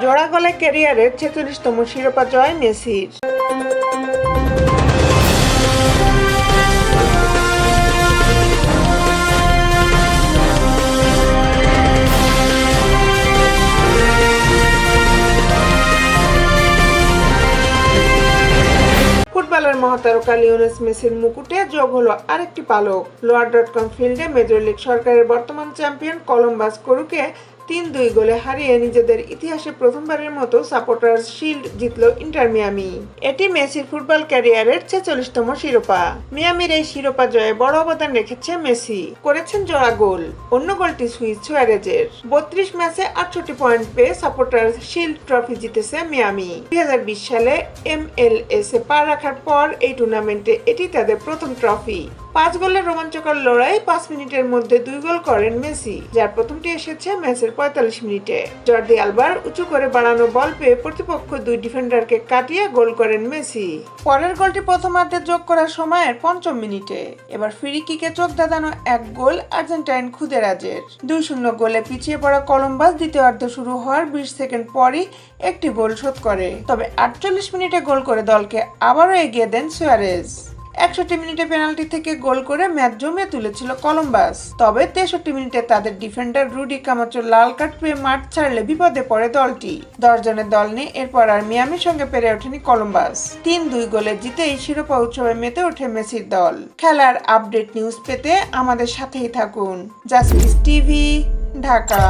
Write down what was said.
জোড়া গলায় ক্যারিয়ারের 46তম শিরোপা জয় মেসির। ফুটবলের মহাতারকা লিওনেল মেসির মুকুটে যোগ হলো আরেকটি পালক। লোয়ার.কম ফিল্ডে মেজর লিগ সরকারের বর্তমান চ্যাম্পিয়ন কলম্বাস ক্রুকে ৩-২ গোলে হারিয়ে নিজেদের ইতিহাসে প্রথমবারের মতো সাপোর্টার্স শিল্ড জিতল ইন্টার মিয়ামি। এটি মেসির ফুটবল ক্যারিয়ারের 46তম শিরোপা। মিয়ামির এই শিরোপা জয়ে বড় অবদান রেখেছে মেসি, করেছেন জোড়া গোল। অন্য গোলটি সুয়ারেজের। 32 ম্যাচে 68 পয়েন্ট পেয়ে সাপোর্টার্স শিল্ড ট্রফি জিতেছে মিয়ামি। 2020 সালে MLS এ পা রাখার পর এই টুর্নামেন্টে এটি তাদের প্রথম ট্রফি। 5 গোলের রোমাঞ্চকর লড়াই 5 মিনিটের মধ্যে 2 গোল করেন মেসি, যার প্রথমটি এসেছে ম্যাচের 45 মিনিটে। জর্দি আলবার উঁচু করে বাড়ানো বল পেয়ে প্রতিপক্ষ 2 ডিফেন্ডারকে কাটিয়ে গোল করেন মেসি। পরের গোলটি প্রথমার্ধে যোগ করার সময়ের 5ম মিনিটে। এবার ফ্রি কিকে চোখ ধাঁধানো এক গোল আর্জেন্টাইন খুদেরাজের। 2-0 গোলে পিছিয়ে পড়া কলম্বাস দ্বিতীয়ার্ধ শুরু হওয়ার 20 সেকেন্ড পরই একটি গোল শোধ করে। তবে 48 মিনিটে গোল করে দলকে আবারও এগিয়ে দেন সুয়ারেজ। 61 মিনিটে পেনাল্টি থেকে গোল করে ম্যাচ জমিয়ে তুলেছিল কলম্বাস। তবে 63 মিনিটে তাদের ডিফেন্ডার রুডি কামাচো লাল কার্ড পেয়ে মাঠ ছাড়লে বিপদে পড়ে দলটি। 10 জনের দল নিয়ে এরপর আর মিয়ামির সঙ্গে পেরে ওঠেনি কলম্বাস। 3-2 গোলে জিতেই শিরোপা উৎসবে মেতে ওঠে মেসির দল। খেলার আপডেট নিউজ পেতে আমাদের সাথেই থাকুন। Justice TV, Dhaka.